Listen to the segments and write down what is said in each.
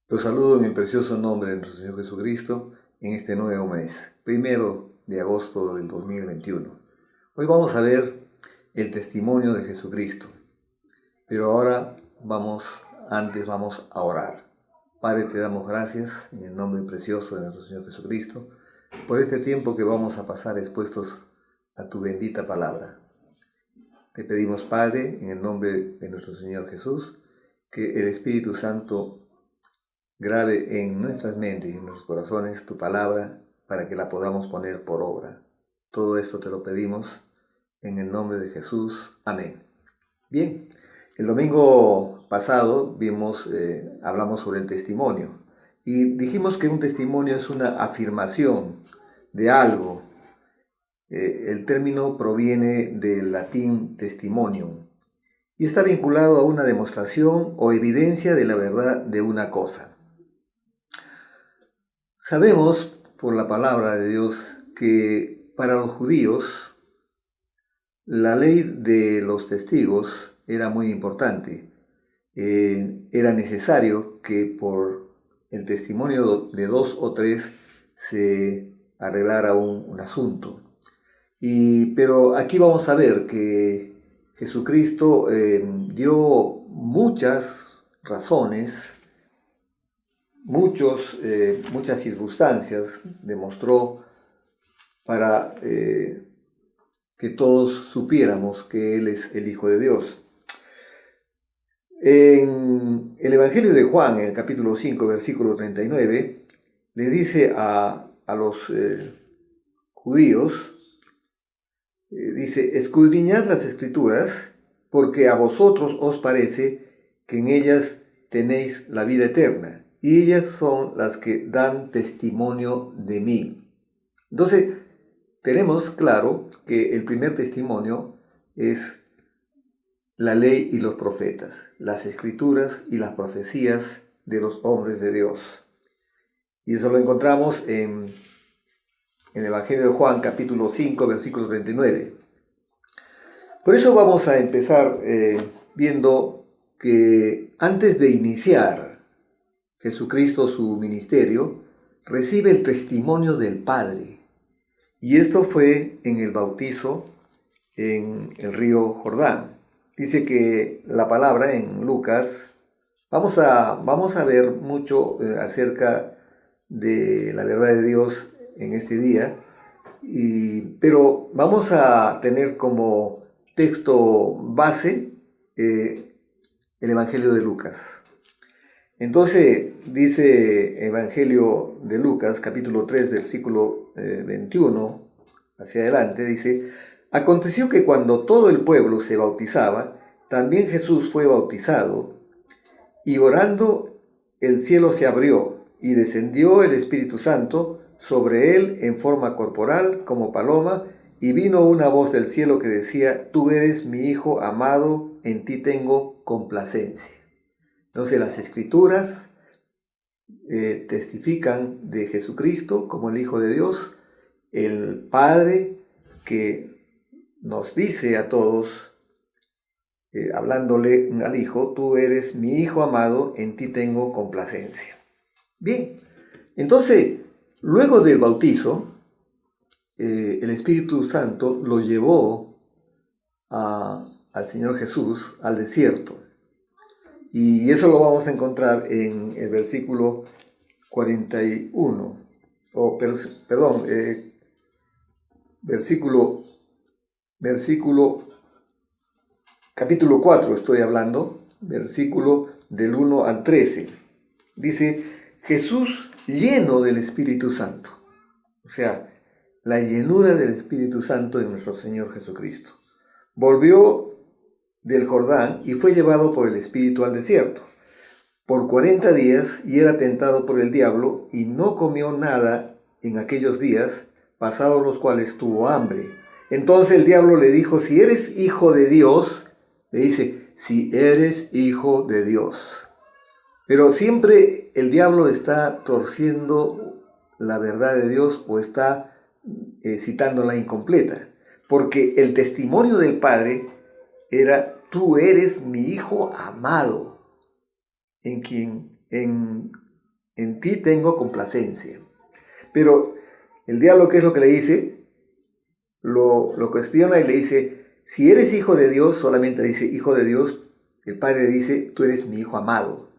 Los saludo en el precioso nombre de nuestro Señor Jesucristo en este nuevo mes, 1 de agosto del 2021. Hoy vamos a ver el testimonio de Jesucristo, pero ahora vamos a orar. Padre, te damos gracias en el nombre precioso de nuestro Señor Jesucristo por este tiempo que vamos a pasar expuestos a tu bendita palabra. Te pedimos, Padre, en el nombre de nuestro Señor Jesús, que el Espíritu Santo grave en nuestras mentes y en nuestros corazones tu palabra para que la podamos poner por obra. Todo esto te lo pedimos en el nombre de Jesús. Amén. Bien, el domingo pasado hablamos sobre el testimonio y dijimos que un testimonio es una afirmación de algo. El término proviene del latín testimonium y está vinculado a una demostración o evidencia de la verdad de una cosa. Sabemos por la palabra de Dios que para los judíos la ley de los testigos era muy importante. Era necesario que por el testimonio de 2 o 3 se arreglara un asunto. Pero aquí vamos a ver que Jesucristo dio muchas razones, muchas circunstancias demostró para que todos supiéramos que Él es el Hijo de Dios. En el Evangelio de Juan, en el capítulo 5, versículo 39, le dice a los judíos, dice, escudriñad las Escrituras, porque a vosotros os parece que en ellas tenéis la vida eterna, y ellas son las que dan testimonio de mí. Entonces, tenemos claro que el primer testimonio es la ley y los profetas, las escrituras y las profecías de los hombres de Dios. Y eso lo encontramos en el Evangelio de Juan, capítulo 5, versículo 39. Por eso vamos a empezar viendo que antes de iniciar Jesucristo su ministerio, recibe el testimonio del Padre. Y esto fue en el bautizo en el río Jordán. Dice que la palabra en Lucas, vamos a ver mucho acerca de la verdad de Dios en este día, pero vamos a tener como texto base el Evangelio de Lucas. Entonces dice Evangelio de Lucas, capítulo 3, versículo 21, hacia adelante, dice, aconteció que cuando todo el pueblo se bautizaba, también Jesús fue bautizado, y orando el cielo se abrió, y descendió el Espíritu Santo sobre él en forma corporal como paloma, y vino una voz del cielo que decía, tú eres mi Hijo amado, en ti tengo complacencia. Entonces las Escrituras testifican de Jesucristo como el Hijo de Dios, el Padre que nos dice a todos, hablándole al Hijo, tú eres mi Hijo amado, en ti tengo complacencia. Bien, entonces, luego del bautizo, el Espíritu Santo lo llevó al Señor Jesús al desierto. Y eso lo vamos a encontrar en el versículo 41, capítulo 4 estoy hablando, versículo del 1 al 13. Dice, Jesús lleno del Espíritu Santo. O sea, la llenura del Espíritu Santo de nuestro Señor Jesucristo. Volvió del Jordán y fue llevado por el Espíritu al desierto por 40 días y era tentado por el diablo y no comió nada en aquellos días, pasados los cuales tuvo hambre. Entonces el diablo le dijo, si eres hijo de Dios, le dice, si eres hijo de Dios. Pero siempre el diablo está torciendo la verdad de Dios o está citándola incompleta, porque el testimonio del Padre era, tú eres mi Hijo amado, en en ti tengo complacencia. Pero el diablo, ¿qué es lo que le dice? Lo cuestiona y le dice, si eres hijo de Dios, solamente le dice, hijo de Dios, el Padre dice, tú eres mi hijo amado,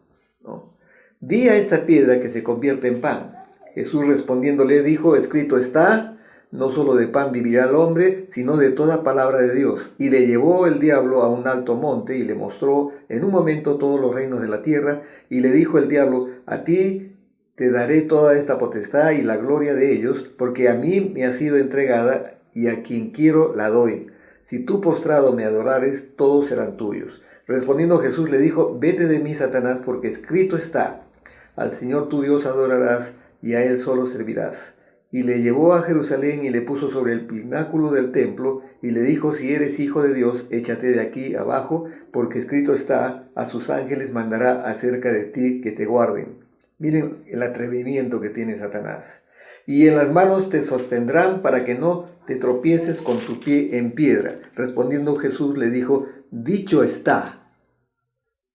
¿no? Di a esta piedra que se convierta en pan. Jesús respondiéndole dijo, escrito está, no solo de pan vivirá el hombre, sino de toda palabra de Dios. Y le llevó el diablo a un alto monte y le mostró en un momento todos los reinos de la tierra, y le dijo el diablo, a ti te daré toda esta potestad y la gloria de ellos, porque a mí me ha sido entregada y a quien quiero la doy. Si tú postrado me adorares, todos serán tuyos. Respondiendo Jesús le dijo, vete de mí, Satanás, porque escrito está, al Señor tu Dios adorarás y a Él solo servirás. Y le llevó a Jerusalén y le puso sobre el pináculo del templo y le dijo, si eres hijo de Dios, échate de aquí abajo, porque escrito está, a sus ángeles mandará acerca de ti que te guarden. Miren el atrevimiento que tiene Satanás. Y en las manos te sostendrán para que no te tropieces con tu pie en piedra. Respondiendo Jesús le dijo, dicho está,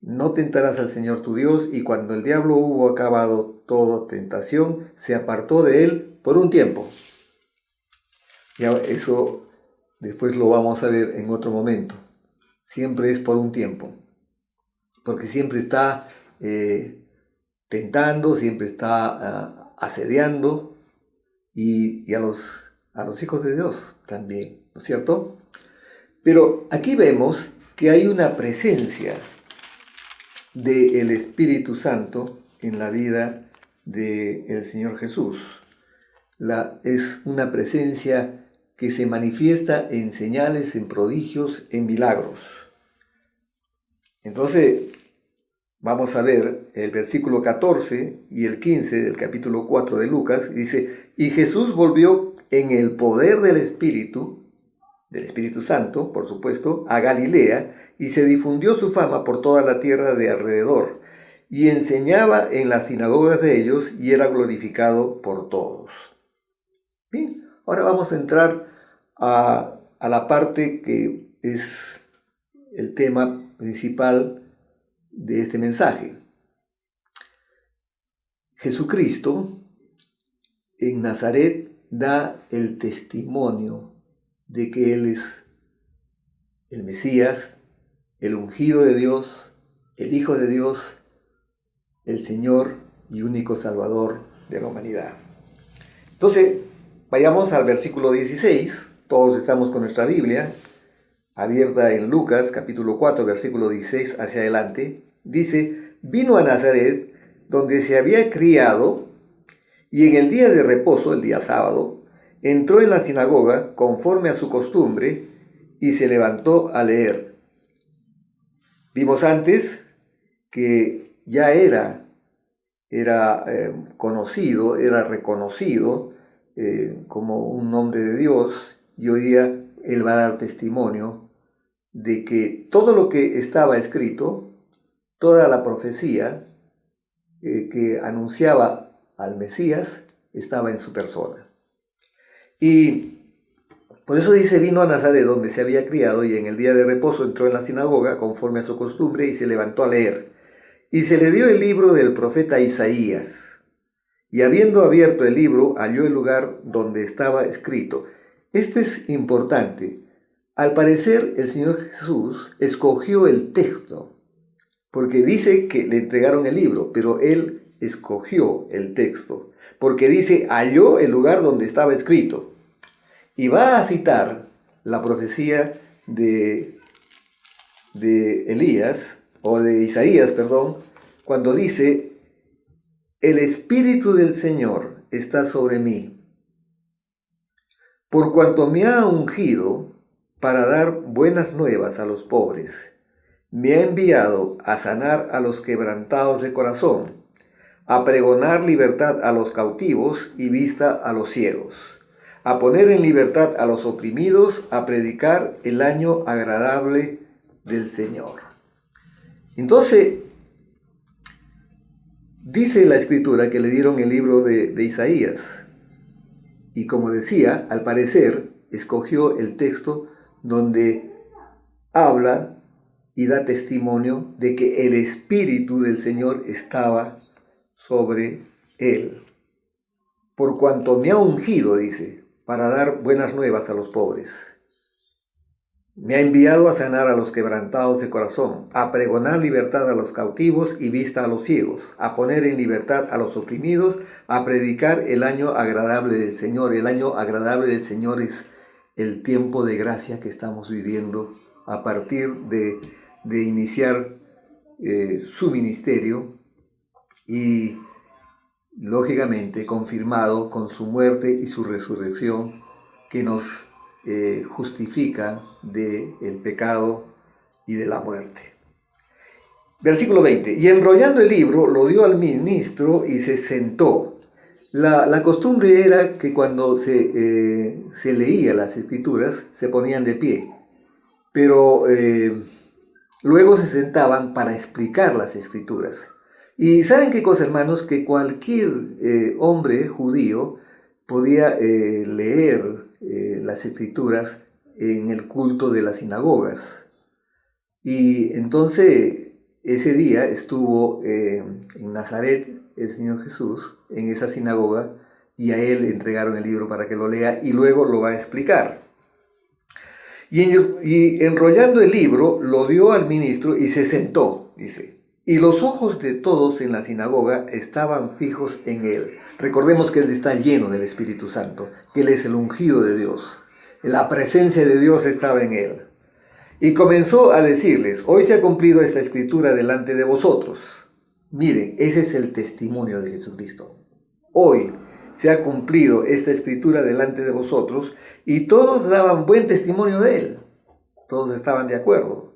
no tentarás al Señor tu Dios. Y cuando el diablo hubo acabado toda tentación, se apartó de él por un tiempo. Ya eso después lo vamos a ver en otro momento. Siempre es por un tiempo, porque siempre está tentando, siempre está asediando, y a los hijos de Dios también, ¿no es cierto? Pero aquí vemos que hay una presencia del Espíritu Santo en la vida del Señor Jesús. Es una presencia que se manifiesta en señales, en prodigios, en milagros. Entonces, vamos a ver el versículo 14 y el 15 del capítulo 4 de Lucas. Dice, y Jesús volvió en el poder del Espíritu Santo, por supuesto, a Galilea, y se difundió su fama por toda la tierra de alrededor, y enseñaba en las sinagogas de ellos, y era glorificado por todos. Bien, ahora vamos a entrar a la parte que es el tema principal de este mensaje. Jesucristo en Nazaret da el testimonio de que Él es el Mesías, el ungido de Dios, el Hijo de Dios, el Señor y único Salvador de la humanidad. Entonces, vayamos al versículo 16. Todos estamos con nuestra Biblia abierta en Lucas, capítulo 4, versículo 16 hacia adelante. Dice, vino a Nazaret, donde se había criado, y en el día de reposo, el día sábado, entró en la sinagoga conforme a su costumbre, y se levantó a leer. Vimos antes que ya era conocido, era reconocido como un hombre de Dios, y hoy día él va a dar testimonio de que todo lo que estaba escrito, toda la profecía que anunciaba al Mesías, estaba en su persona. Y por eso dice, vino a Nazaret donde se había criado, y en el día de reposo entró en la sinagoga conforme a su costumbre y se levantó a leer. Y se le dio el libro del profeta Isaías. Y habiendo abierto el libro, halló el lugar donde estaba escrito. Esto es importante. Al parecer, el Señor Jesús escogió el texto, porque dice que le entregaron el libro, pero Él escogió el texto, porque dice, halló el lugar donde estaba escrito. Y va a citar la profecía de Elías, o de Isaías, perdón, cuando dice, el Espíritu del Señor está sobre mí, por cuanto me ha ungido para dar buenas nuevas a los pobres. Me ha enviado a sanar a los quebrantados de corazón, a pregonar libertad a los cautivos y vista a los ciegos, a poner en libertad a los oprimidos, a predicar el año agradable del Señor. Entonces, dice la Escritura que le dieron el libro de Isaías. Y como decía, al parecer, escogió el texto donde habla y da testimonio de que el Espíritu del Señor estaba sobre Él, por cuanto me ha ungido, dice, para dar buenas nuevas a los pobres. Me ha enviado a sanar a los quebrantados de corazón, a pregonar libertad a los cautivos y vista a los ciegos, a poner en libertad a los oprimidos, a predicar el año agradable del Señor. El año agradable del Señor es el tiempo de gracia que estamos viviendo a partir de iniciar su ministerio y, lógicamente, confirmado con su muerte y su resurrección, que nos justifica del pecado y de la muerte. Versículo 20. Y enrollando el libro, lo dio al ministro y se sentó. La costumbre era que cuando se leía las escrituras, se ponían de pie, pero luego se sentaban para explicar las escrituras. Y ¿saben qué cosa, hermanos? Que cualquier hombre judío podía leer las escrituras en el culto de las sinagogas. Y entonces ese día estuvo en Nazaret el Señor Jesús en esa sinagoga, y a él le entregaron el libro para que lo lea y luego lo va a explicar. Y enrollando el libro lo dio al ministro y se sentó, dice. Y los ojos de todos en la sinagoga estaban fijos en él. Recordemos que él está lleno del Espíritu Santo, que él es el ungido de Dios. La presencia de Dios estaba en él. Y comenzó a decirles: hoy se ha cumplido esta escritura delante de vosotros. Miren, ese es el testimonio de Jesucristo. Hoy se ha cumplido esta escritura delante de vosotros, y todos daban buen testimonio de él. Todos estaban de acuerdo.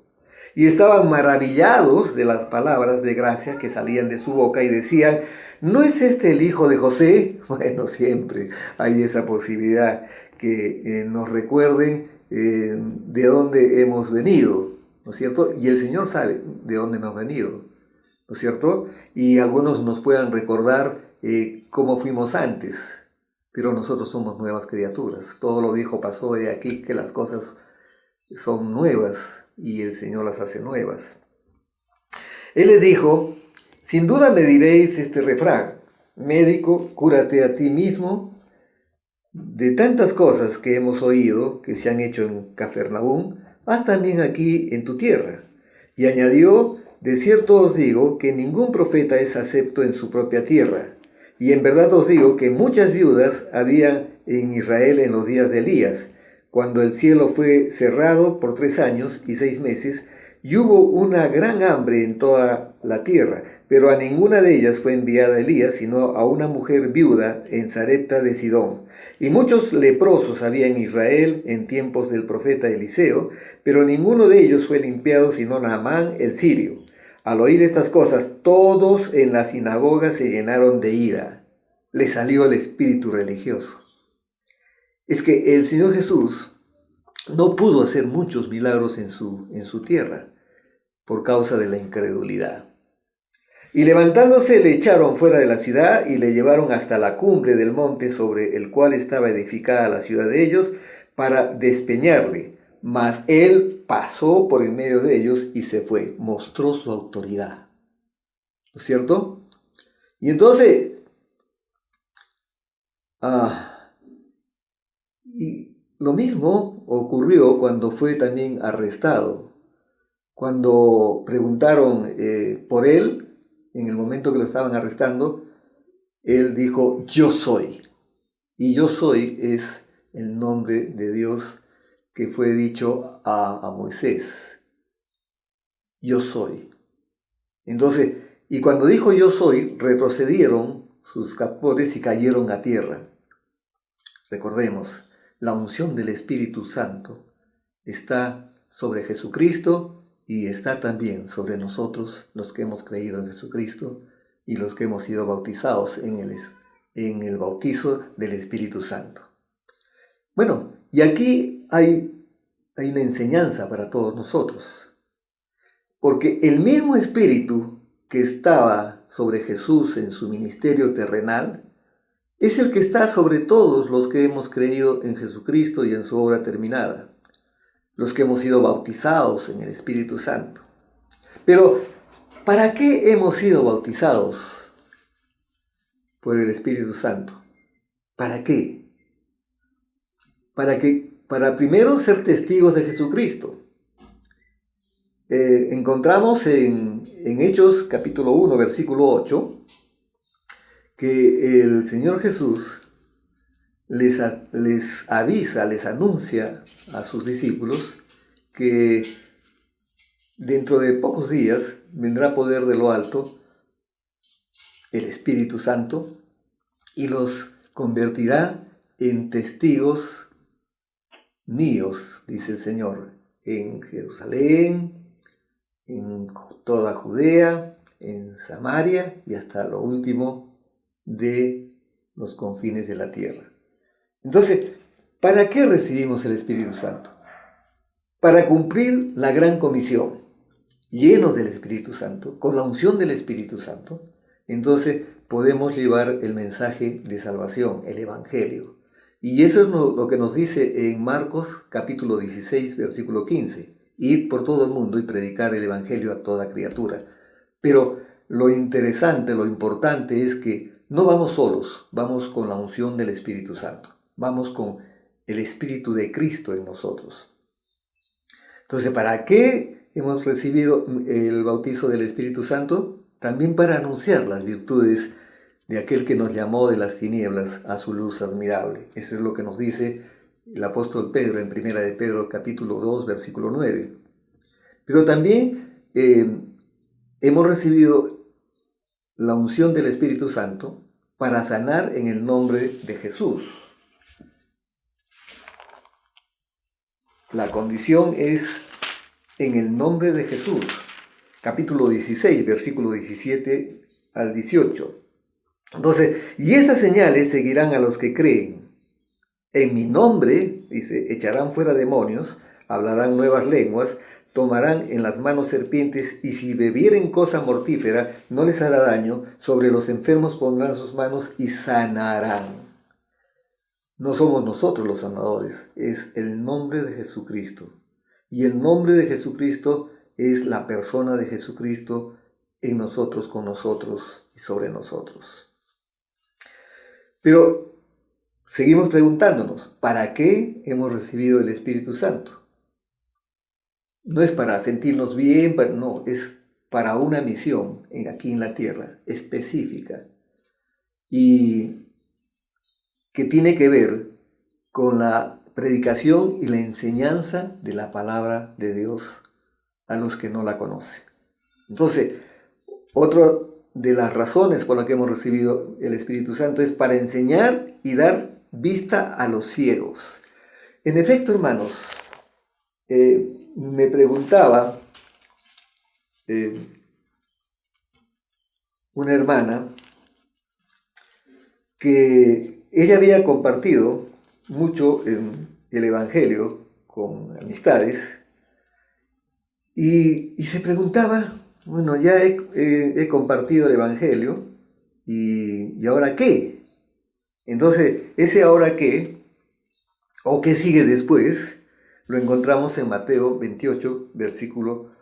Y estaban maravillados de las palabras de gracia que salían de su boca y decían: ¿no es este el hijo de José? Bueno, siempre hay esa posibilidad que nos recuerden de dónde hemos venido, ¿no es cierto? Y el Señor sabe de dónde hemos venido, ¿no es cierto? Y algunos nos puedan recordar cómo fuimos antes, pero nosotros somos nuevas criaturas. Todo lo viejo pasó, de aquí que las cosas son nuevas y el Señor las hace nuevas. Él les dijo: sin duda me diréis este refrán: médico, cúrate a ti mismo. De tantas cosas que hemos oído que se han hecho en Cafarnaúm, haz también aquí en tu tierra. Y añadió: de cierto os digo que ningún profeta es acepto en su propia tierra. Y en verdad os digo que muchas viudas había en Israel en los días de Elías, cuando el cielo fue cerrado por 3 años y 6 meses, y hubo una gran hambre en toda la tierra, pero a ninguna de ellas fue enviada Elías, sino a una mujer viuda en Sarepta de Sidón. Y muchos leprosos había en Israel en tiempos del profeta Eliseo, pero ninguno de ellos fue limpiado, sino Naamán el sirio. Al oír estas cosas, todos en la sinagoga se llenaron de ira. Le salió el espíritu religioso. Es que el Señor Jesús no pudo hacer muchos milagros en su tierra por causa de la incredulidad. Y levantándose le echaron fuera de la ciudad y le llevaron hasta la cumbre del monte sobre el cual estaba edificada la ciudad de ellos, para despeñarle. Mas él pasó por en medio de ellos y se fue. Mostró su autoridad. ¿No es cierto? Y entonces, y lo mismo ocurrió cuando fue también arrestado. Cuando preguntaron por él, en el momento que lo estaban arrestando, él dijo: yo soy. Y yo soy es el nombre de Dios que fue dicho a Moisés. Yo soy. Entonces, y cuando dijo yo soy, retrocedieron sus captores y cayeron a tierra. Recordemos, la unción del Espíritu Santo está sobre Jesucristo y está también sobre nosotros, los que hemos creído en Jesucristo y los que hemos sido bautizados en el bautizo del Espíritu Santo. Bueno, y aquí hay una enseñanza para todos nosotros, porque el mismo Espíritu que estaba sobre Jesús en su ministerio terrenal es el que está sobre todos los que hemos creído en Jesucristo y en su obra terminada, los que hemos sido bautizados en el Espíritu Santo. Pero, ¿para qué hemos sido bautizados? por el Espíritu Santo. ¿Para qué? Para primero ser testigos de Jesucristo. Encontramos en Hechos capítulo 1, versículo 8, que el Señor Jesús les avisa, les anuncia a sus discípulos que dentro de pocos días vendrá poder de lo alto, el Espíritu Santo, y los convertirá en testigos míos, dice el Señor, en Jerusalén, en toda Judea, en Samaria y hasta lo último de los confines de la tierra. Entonces, ¿para qué recibimos el Espíritu Santo? Para cumplir la gran comisión, llenos del Espíritu Santo, con la unción del Espíritu Santo, entonces podemos llevar el mensaje de salvación, el Evangelio. Y eso es lo que nos dice en Marcos capítulo 16, versículo 15. Ir por todo el mundo y predicar el Evangelio a toda criatura. Pero lo interesante, lo importante es que no vamos solos, vamos con la unción del Espíritu Santo. Vamos con el Espíritu de Cristo en nosotros. Entonces, ¿para qué hemos recibido el bautizo del Espíritu Santo? También para anunciar las virtudes de aquel que nos llamó de las tinieblas a su luz admirable. Eso es lo que nos dice el apóstol Pedro en Primera de Pedro capítulo 2, versículo 9. Pero también hemos recibido la unción del Espíritu Santo para sanar en el nombre de Jesús. La condición es en el nombre de Jesús. Capítulo 16, versículo 17 al 18. Entonces, y estas señales seguirán a los que creen. En mi nombre, dice, echarán fuera demonios, hablarán nuevas lenguas, tomarán en las manos serpientes, y si bebieren cosa mortífera, no les hará daño. Sobre los enfermos pondrán sus manos y sanarán. No somos nosotros los sanadores, es el nombre de Jesucristo. Y el nombre de Jesucristo es la persona de Jesucristo en nosotros, con nosotros y sobre nosotros. Pero seguimos preguntándonos, ¿para qué hemos recibido el Espíritu Santo? No es para sentirnos bien, no, es para una misión aquí en la tierra específica y que tiene que ver con la predicación y la enseñanza de la palabra de Dios a los que no la conocen. Entonces, otra de las razones por las que hemos recibido el Espíritu Santo es para enseñar y dar vista a los ciegos. En efecto, hermanos, me preguntaba una hermana que ella había compartido mucho en el Evangelio con amistades y se preguntaba, bueno, ya he compartido el Evangelio y ¿ahora qué? Entonces, ese ahora qué, o qué sigue después, lo encontramos en Mateo 28, versículo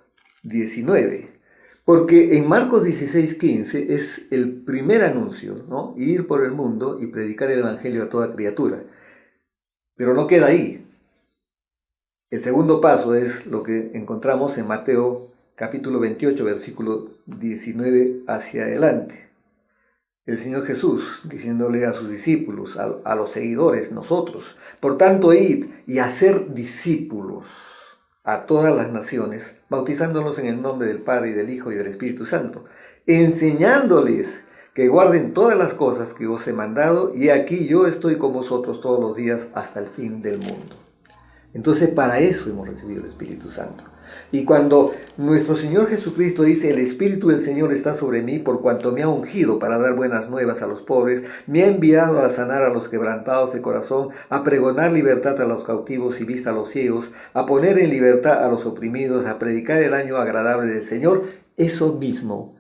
19. Porque en Marcos 16, 15 es el primer anuncio, ¿no? Ir por el mundo y predicar el Evangelio a toda criatura. Pero no queda ahí. El segundo paso es lo que encontramos en Mateo capítulo 28, versículo 19 hacia adelante. El Señor Jesús diciéndole a sus discípulos, a los seguidores, nosotros, por tanto, id y hacer discípulos a todas las naciones, bautizándolos en el nombre del Padre y del Hijo y del Espíritu Santo, enseñándoles que guarden todas las cosas que os he mandado, y aquí yo estoy con vosotros todos los días hasta el fin del mundo. Entonces, para eso hemos recibido el Espíritu Santo. Y cuando nuestro Señor Jesucristo dice, el Espíritu del Señor está sobre mí, por cuanto me ha ungido para dar buenas nuevas a los pobres, me ha enviado a sanar a los quebrantados de corazón, a pregonar libertad a los cautivos y vista a los ciegos, a poner en libertad a los oprimidos, a predicar el año agradable del Señor, eso mismo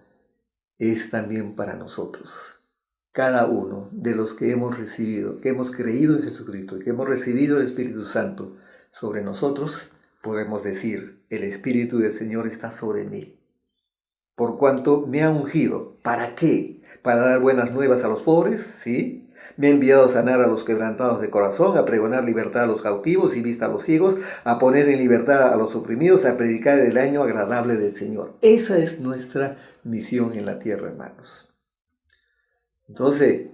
es también para nosotros. Cada uno de los que hemos recibido, que hemos creído en Jesucristo y que hemos recibido el Espíritu Santo sobre nosotros, podemos decir, el Espíritu del Señor está sobre mí, por cuanto me ha ungido. ¿Para qué? para dar buenas nuevas a los pobres, ¿sí? Me ha enviado a sanar a los quebrantados de corazón, a pregonar libertad a los cautivos y vista a los ciegos, a poner en libertad a los oprimidos, a predicar el año agradable del Señor. Esa es nuestra misión en la tierra, hermanos. Entonces,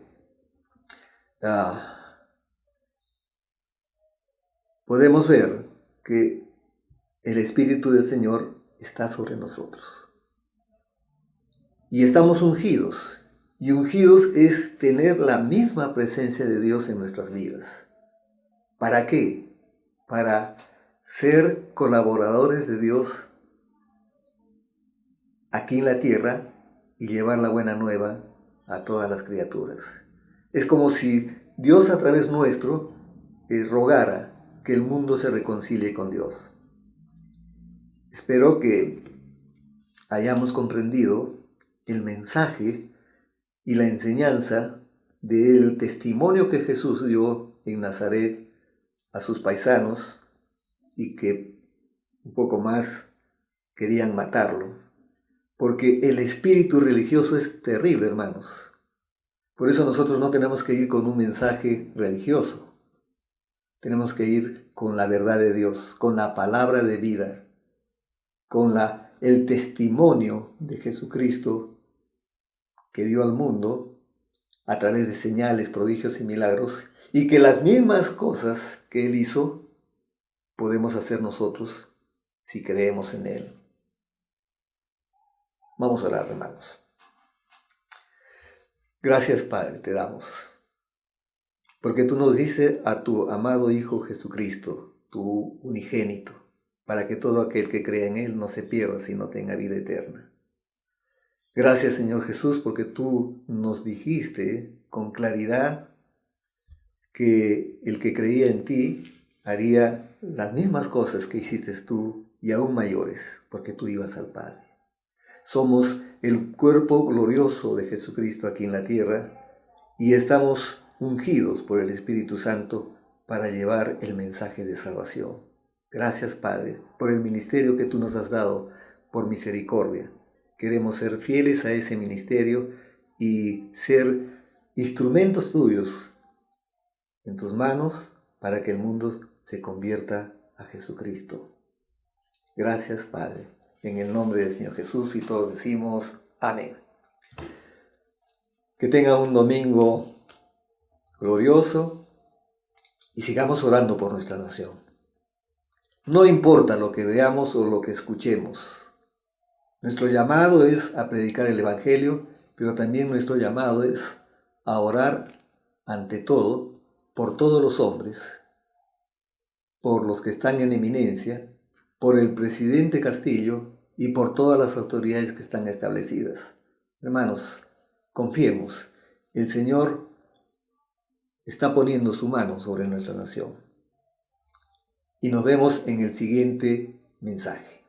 podemos ver que el Espíritu del Señor está sobre nosotros. Y estamos ungidos. Y ungidos es tener la misma presencia de Dios en nuestras vidas. ¿Para qué? Para ser colaboradores de Dios aquí en la tierra y llevar la buena nueva a todas las criaturas. Es como si Dios a través nuestro rogara que el mundo se reconcilie con Dios. Espero que hayamos comprendido el mensaje y la enseñanza del testimonio que Jesús dio en Nazaret a sus paisanos y que un poco más querían matarlo. Porque el espíritu religioso es terrible, hermanos. Por eso nosotros no tenemos que ir con un mensaje religioso. Tenemos que ir con la verdad de Dios, con la palabra de vida, con el testimonio de Jesucristo que dio al mundo a través de señales, prodigios y milagros, y que las mismas cosas que Él hizo podemos hacer nosotros si creemos en Él. Vamos a orar, hermanos. Gracias, Padre, te damos, porque tú nos diste a tu amado Hijo Jesucristo, tu unigénito, para que todo aquel que crea en Él no se pierda, sino tenga vida eterna. Gracias, Señor Jesús, porque tú nos dijiste con claridad que el que creía en ti haría las mismas cosas que hiciste tú y aún mayores, porque tú ibas al Padre. Somos el cuerpo glorioso de Jesucristo aquí en la tierra y estamos ungidos por el Espíritu Santo para llevar el mensaje de salvación. Gracias, Padre, por el ministerio que tú nos has dado por misericordia. Queremos ser fieles a ese ministerio y ser instrumentos tuyos en tus manos para que el mundo se convierta a Jesucristo. Gracias, Padre, en el nombre del Señor Jesús, y todos decimos amén. Que tengan un domingo glorioso y sigamos orando por nuestra nación. No importa lo que veamos o lo que escuchemos. Nuestro llamado es a predicar el Evangelio, pero también nuestro llamado es a orar ante todo por todos los hombres, por los que están en eminencia, por el presidente Castillo y por todas las autoridades que están establecidas. Hermanos, confiemos, el Señor está poniendo su mano sobre nuestra nación. Y nos vemos en el siguiente mensaje.